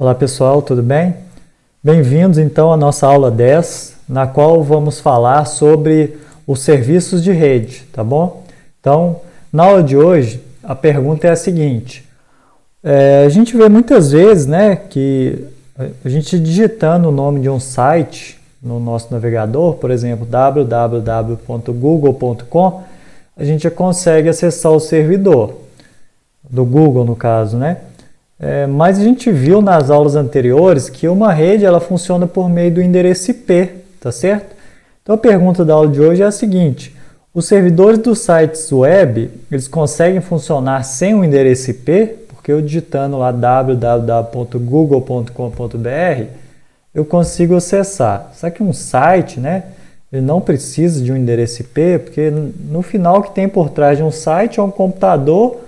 Olá pessoal, tudo bem? Bem-vindos então à nossa aula 10, na qual vamos falar sobre os serviços de rede, tá bom? Então, na aula de hoje, a pergunta é a seguinte: a gente vê muitas vezes, né, que a gente digitando o nome de um site no nosso navegador, por exemplo, www.google.com, a gente já consegue acessar o servidor do Google, no caso, né? Mas a gente viu nas aulas anteriores que uma rede ela funciona por meio do endereço IP, tá certo? Então a pergunta da aula de hoje é a seguinte: os servidores dos sites web, eles conseguem funcionar sem o endereço IP? Porque eu digitando lá www.google.com.br, eu consigo acessar. Só que um site, né, ele não precisa de um endereço IP, porque no final o que tem por trás de um site é um computador,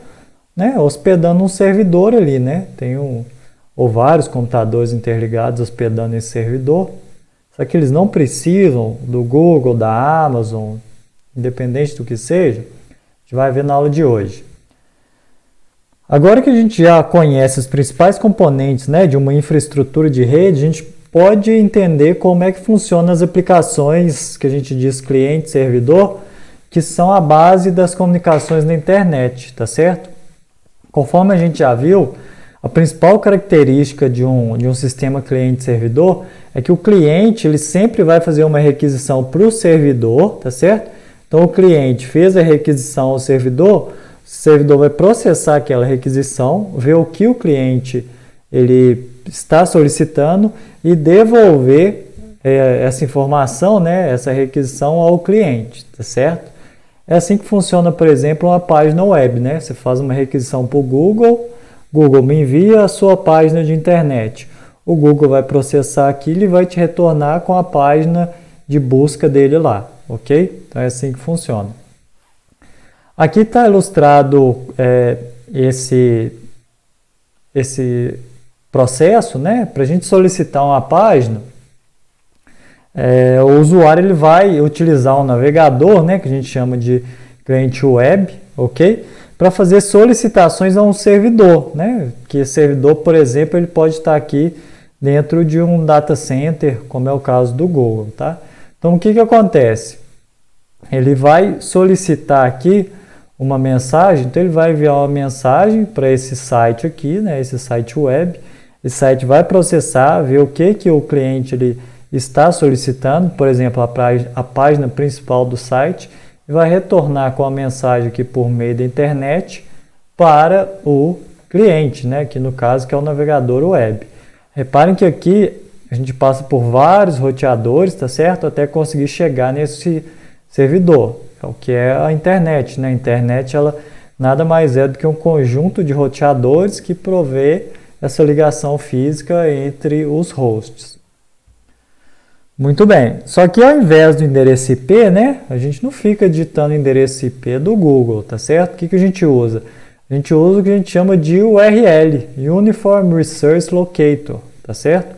né, hospedando um servidor ali, né? Tem ou vários computadores interligados hospedando esse servidor. Só que eles não precisam do Google, da Amazon, independente do que seja. A gente vai ver na aula de hoje. Agora que a gente já conhece os principais componentes, né, de uma infraestrutura de rede, a gente pode entender como é que funcionam as aplicações que a gente diz cliente-servidor, que são a base das comunicações na internet, tá certo? Conforme a gente já viu, a principal característica de um sistema cliente-servidor é que o cliente ele sempre vai fazer uma requisição para o servidor, tá certo? Então o cliente fez a requisição ao servidor, o servidor vai processar aquela requisição, ver o que o cliente ele está solicitando e devolver essa informação, né, essa requisição ao cliente, tá certo? É assim que funciona, por exemplo, uma página web, né? Você faz uma requisição para o Google, Google me envia a sua página de internet. O Google vai processar aquilo e vai te retornar com a página de busca dele lá, ok? Então é assim que funciona. Aqui está ilustrado esse processo, né? Para a gente solicitar uma página, o usuário ele vai utilizar um navegador, né, que a gente chama de cliente web, ok? Para fazer solicitações a um servidor, né? Que esse servidor, por exemplo, ele pode estar aqui dentro de um data center, como é o caso do Google, tá? Então o que acontece? Ele vai solicitar aqui uma mensagem, então ele vai enviar uma mensagem para esse site aqui, né? Esse site web. Esse site vai processar, ver o que o cliente ele está solicitando, por exemplo, a página principal do site, e vai retornar com a mensagem aqui por meio da internet para o cliente, né? Que no caso que é o navegador web. Reparem que aqui a gente passa por vários roteadores, tá certo? Até conseguir chegar nesse servidor, o que é a internet, né? A internet ela nada mais é do que um conjunto de roteadores que provê essa ligação física entre os hosts. Muito bem, só que ao invés do endereço IP, né, a gente não fica digitando o endereço IP do Google, tá certo? O que a gente usa? A gente usa o que a gente chama de URL, Uniform Resource Locator, tá certo?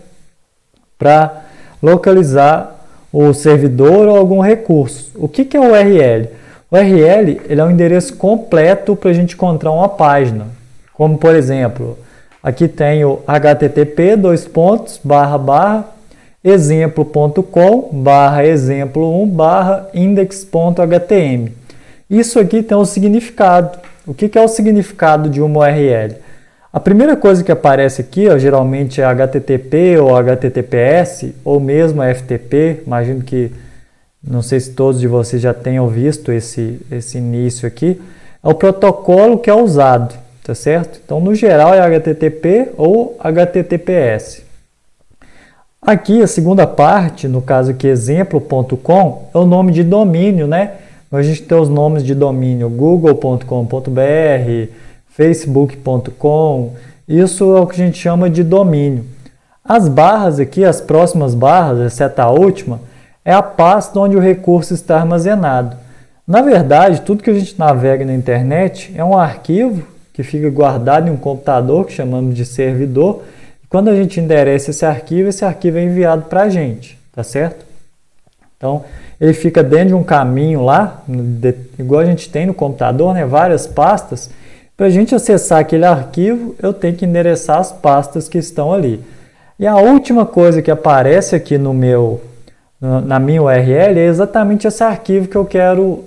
Para localizar o servidor ou algum recurso. O que é o URL? O URL ele é um endereço completo para a gente encontrar uma página, como por exemplo, aqui tem o http://exemplo.com/exemplo1/index.htm. Isso aqui tem um significado. O que é o significado de uma URL? A primeira coisa que aparece aqui, geralmente é HTTP ou HTTPS, ou mesmo FTP. Imagino que, não sei se todos de vocês já tenham visto esse início aqui. É o protocolo que é usado, tá certo? Então, no geral, é HTTP ou HTTPS. Aqui, a segunda parte, no caso aqui, exemplo.com, é o nome de domínio, né? A gente tem os nomes de domínio google.com.br, facebook.com, isso é o que a gente chama de domínio. As barras aqui, as próximas barras, exceto a última, é a pasta onde o recurso está armazenado. Na verdade, tudo que a gente navega na internet é um arquivo que fica guardado em um computador, que chamamos de servidor. Quando a gente endereça esse arquivo é enviado para a gente, tá certo? Então, ele fica dentro de um caminho lá, igual a gente tem no computador, né? Várias pastas. Para a gente acessar aquele arquivo, eu tenho que endereçar as pastas que estão ali. E a última coisa que aparece aqui na minha URL é exatamente esse arquivo que eu quero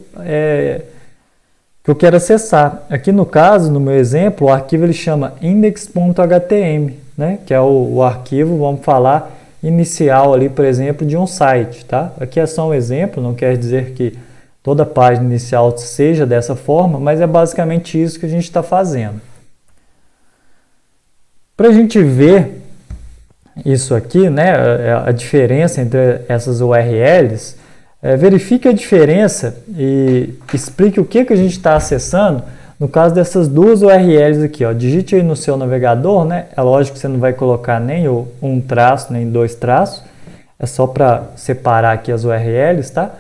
acessar. Aqui no caso, no meu exemplo, o arquivo ele chama index.htm, né? Que é o arquivo, vamos falar, inicial ali, por exemplo, de um site, tá? Aqui é só um exemplo, não quer dizer que toda página inicial seja dessa forma, mas é basicamente isso que a gente está fazendo. Para a gente ver isso aqui, né, a diferença entre essas URLs, verifique a diferença e explique o que a gente está acessando no caso dessas duas URLs aqui. Ó. Digite aí no seu navegador, né? É lógico que você não vai colocar nem um traço, nem dois traços, é só para separar aqui as URLs, tá?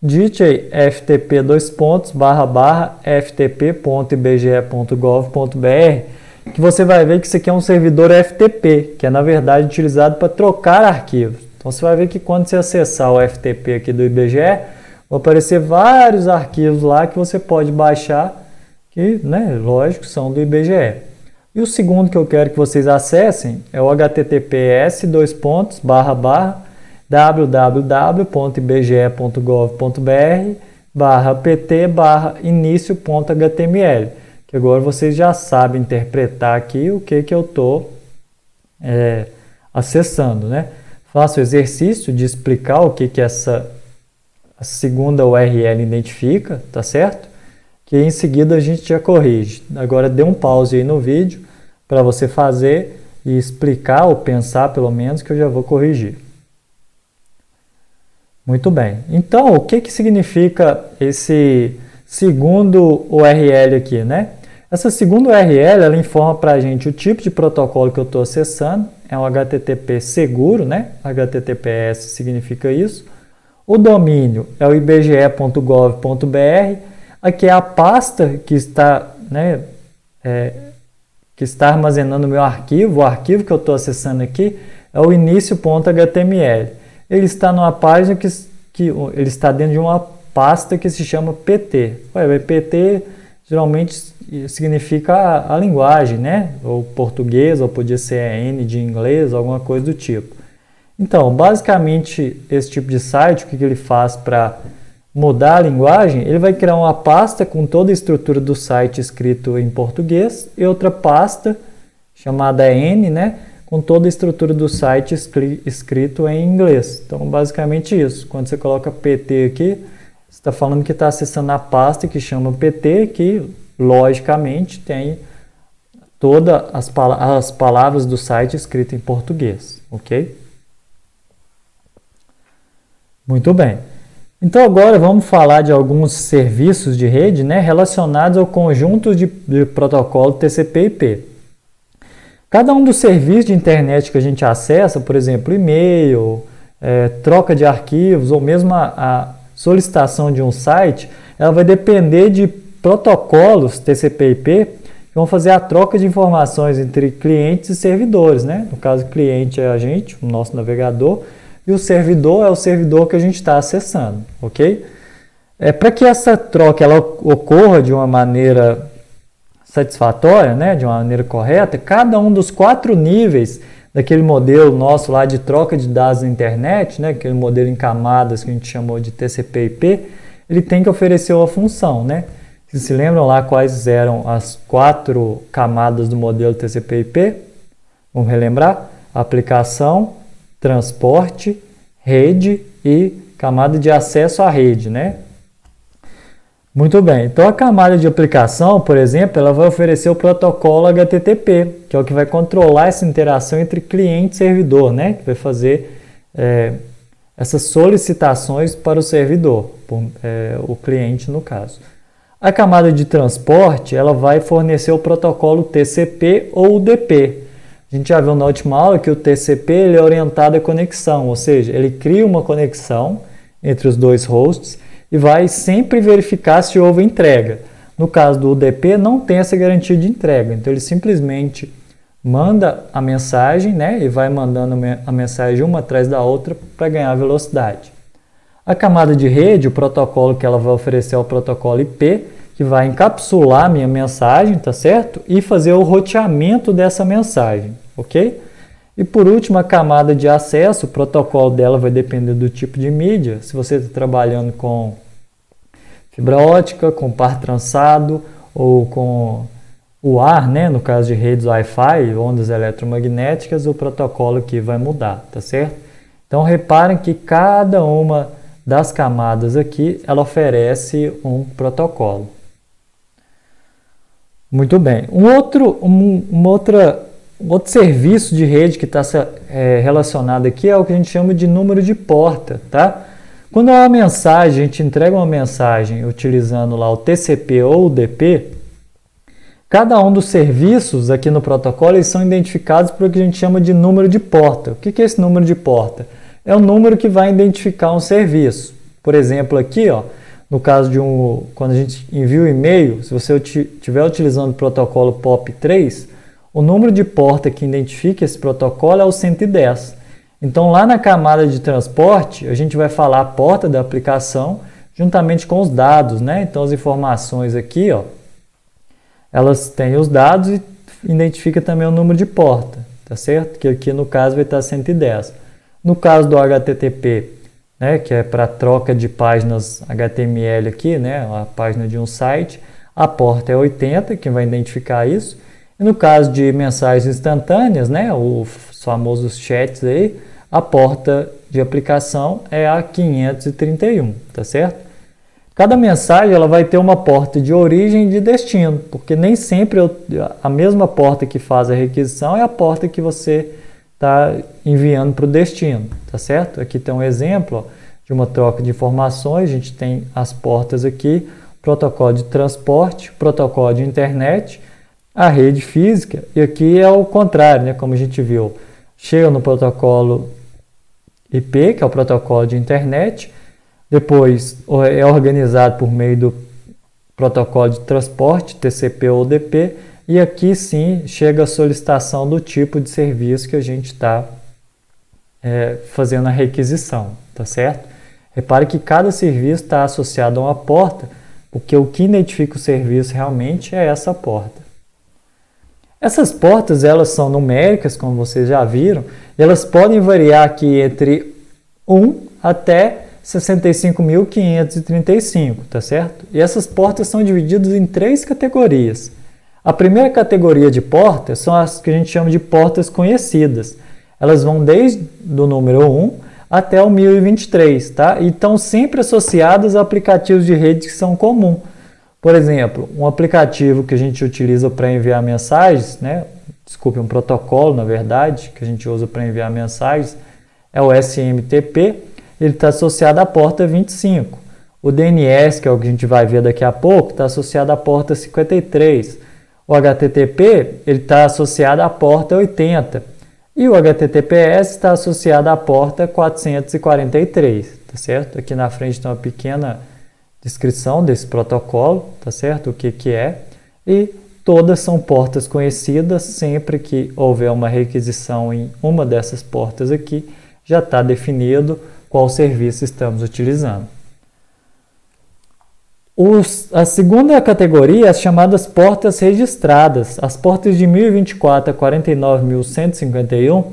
Digite aí ftp://ftp.ibge.gov.br, que você vai ver que isso aqui é um servidor FTP, que é na verdade utilizado para trocar arquivos. Então você vai ver que quando você acessar o FTP aqui do IBGE, vão aparecer vários arquivos lá que você pode baixar, que, né, lógico, são do IBGE. E o segundo que eu quero que vocês acessem é o https://www.ibge.gov.br/pt/início.html, que agora vocês já sabem interpretar aqui o que eu estou acessando, né? Faço o exercício de explicar o que essa segunda URL identifica, tá certo? Que em seguida a gente já corrige. Agora dê um pause aí no vídeo para você fazer e explicar ou pensar pelo menos que eu já vou corrigir. Muito bem. Então, o que significa esse segundo URL aqui, né? Essa segunda URL, ela informa para a gente o tipo de protocolo que eu estou acessando. É um HTTP seguro, né? HTTPS significa isso. O domínio é o ibge.gov.br. Aqui é a pasta que está, né, que está armazenando o meu arquivo. O arquivo que eu estou acessando aqui é o início.html. Ele está numa página que ele está dentro de uma pasta que se chama PT. PT geralmente significa a linguagem, né? Ou português, ou podia ser N de inglês, alguma coisa do tipo. Então, basicamente, esse tipo de site, o que ele faz para mudar a linguagem? Ele vai criar uma pasta com toda a estrutura do site escrito em português e outra pasta chamada N, né? Com toda a estrutura do site escrito em inglês. Então, basicamente isso. Quando você coloca PT aqui, você está falando que está acessando a pasta que chama PT, que logicamente tem todas as palavras do site escritas em português, ok? Muito bem. Então agora vamos falar de alguns serviços de rede, né, relacionados ao conjunto de protocolo TCP/IP. Cada um dos serviços de internet que a gente acessa, por exemplo, e-mail, troca de arquivos ou mesmo a solicitação de um site, ela vai depender de protocolos TCP/IP que vão fazer a troca de informações entre clientes e servidores, né? No caso, o cliente é a gente, o nosso navegador, e o servidor é o servidor que a gente está acessando, ok? Para que essa troca ela ocorra de uma maneira satisfatória, né? De uma maneira correta, cada um dos 4 níveis daquele modelo nosso lá de troca de dados na internet, né? Aquele modelo em camadas que a gente chamou de TCP/IP, ele tem que oferecer uma função, né? Vocês se lembram lá quais eram as 4 camadas do modelo TCP/IP? Vamos relembrar? Aplicação, transporte, rede e camada de acesso à rede, né? Muito bem. Então, a camada de aplicação, por exemplo, ela vai oferecer o protocolo HTTP, que é o que vai controlar essa interação entre cliente e servidor, né? Que vai fazer essas solicitações para o servidor, o cliente no caso. A camada de transporte, ela vai fornecer o protocolo TCP ou UDP. A gente já viu na última aula que o TCP ele é orientado à conexão, ou seja, ele cria uma conexão entre os dois hosts e vai sempre verificar se houve entrega. No caso do UDP, não tem essa garantia de entrega, então ele simplesmente manda a mensagem, né, e vai mandando a mensagem uma atrás da outra para ganhar velocidade. A camada de rede, o protocolo que ela vai oferecer é o protocolo IP, que vai encapsular minha mensagem, tá certo? E fazer o roteamento dessa mensagem, ok? E por último, a camada de acesso, o protocolo dela vai depender do tipo de mídia. Se você está trabalhando com fibra ótica, com par trançado ou com o ar, né? No caso de redes Wi-Fi, ondas eletromagnéticas, o protocolo aqui vai mudar, tá certo? Então reparem que cada uma das camadas aqui, ela oferece um protocolo. Muito bem. Um outro serviço de rede que está relacionado aqui é o que a gente chama de número de porta, tá? Quando a gente entrega uma mensagem utilizando lá o TCP ou o DP, cada um dos serviços aqui no protocolo eles são identificados por o que a gente chama de número de porta. O que é esse número de porta? É o número que vai identificar um serviço. Por exemplo, aqui, ó, no caso de quando a gente envia o e-mail, se você estiver utilizando o protocolo POP3, o número de porta que identifica esse protocolo é o 110. Então, lá na camada de transporte, a gente vai falar a porta da aplicação juntamente com os dados, né? Então, as informações aqui, ó, elas têm os dados e identifica também o número de porta, tá certo? Que aqui no caso vai estar 110. No caso do HTTP, né, que é para troca de páginas HTML aqui, né, a página de um site, a porta é 80, que vai identificar isso. E no caso de mensagens instantâneas, né, os famosos chats aí, a porta de aplicação é a 531, tá certo? Cada mensagem ela vai ter uma porta de origem e de destino, porque nem sempre a mesma porta que faz a requisição é a porta que você está enviando para o destino, tá certo? Aqui tem um exemplo, ó, de uma troca de informações. A gente tem as portas aqui, protocolo de transporte, protocolo de internet, a rede física, e aqui é o contrário, né? Como a gente viu, chega no protocolo IP, que é o protocolo de internet, depois é organizado por meio do protocolo de transporte, TCP ou DP, e aqui sim chega a solicitação do tipo de serviço que a gente está fazendo a requisição, tá certo? Repare que cada serviço está associado a uma porta, porque o que identifica o serviço realmente é essa porta. Essas portas elas são numéricas, como vocês já viram, e elas podem variar aqui entre 1 até 65.535, tá certo? E essas portas são divididas em 3 categorias. A primeira categoria de portas são as que a gente chama de portas conhecidas. Elas vão desde o número 1 até o 1023, tá? E estão sempre associadas a aplicativos de rede que são comuns. Por exemplo, um aplicativo que a gente utiliza para enviar mensagens, né? Desculpe, um protocolo, na verdade, que a gente usa para enviar mensagens, é o SMTP. Ele está associado à porta 25. O DNS, que é o que a gente vai ver daqui a pouco, está associado à porta 53. O HTTP ele está associado à porta 80. E o HTTPS está associado à porta 443, tá certo? Aqui na frente tem uma pequena descrição desse protocolo, tá certo? O que é. E todas são portas conhecidas. Sempre que houver uma requisição em uma dessas portas aqui, já está definido qual serviço estamos utilizando. A segunda categoria é as chamadas portas registradas. As portas de 1024 a 49.151,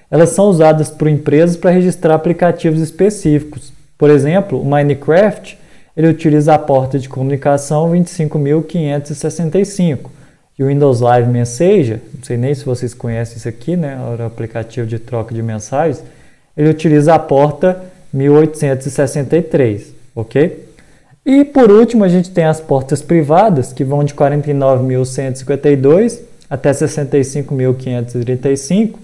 elas são usadas por empresas para registrar aplicativos específicos. Por exemplo, o Minecraft, ele utiliza a porta de comunicação 25.565. E o Windows Live Messenger, não sei nem se vocês conhecem isso aqui, né? O aplicativo de troca de mensagens, ele utiliza a porta 1863, ok? E por último a gente tem as portas privadas, que vão de 49.152 até 65.535,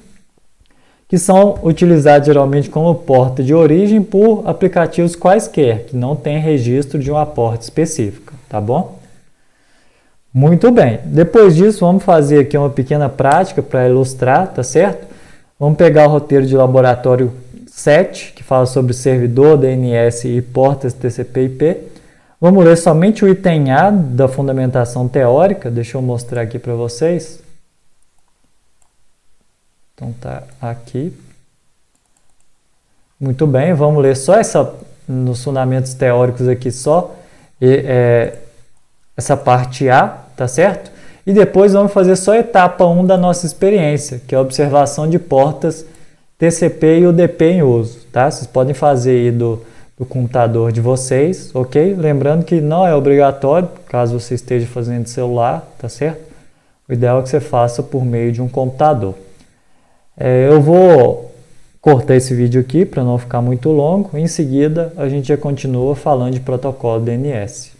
que são utilizadas geralmente como porta de origem por aplicativos quaisquer, que não tem registro de uma porta específica, tá bom? Muito bem, depois disso vamos fazer aqui uma pequena prática para ilustrar, tá certo? Vamos pegar o roteiro de laboratório 7, que fala sobre servidor, DNS e portas TCP/IP. Vamos ler somente o item A da fundamentação teórica. Deixa eu mostrar aqui para vocês. Então tá aqui. Muito bem, vamos ler só nos fundamentos teóricos aqui só. essa parte A, tá certo? E depois vamos fazer só a etapa 1 da nossa experiência, que é a observação de portas TCP e UDP em uso, tá? Vocês podem fazer aí do computador de vocês, ok? Lembrando que não é obrigatório, caso você esteja fazendo de celular, tá certo? O ideal é que você faça por meio de um computador. Eu vou cortar esse vídeo aqui para não ficar muito longo. Em seguida, a gente já continua falando de protocolo DNS.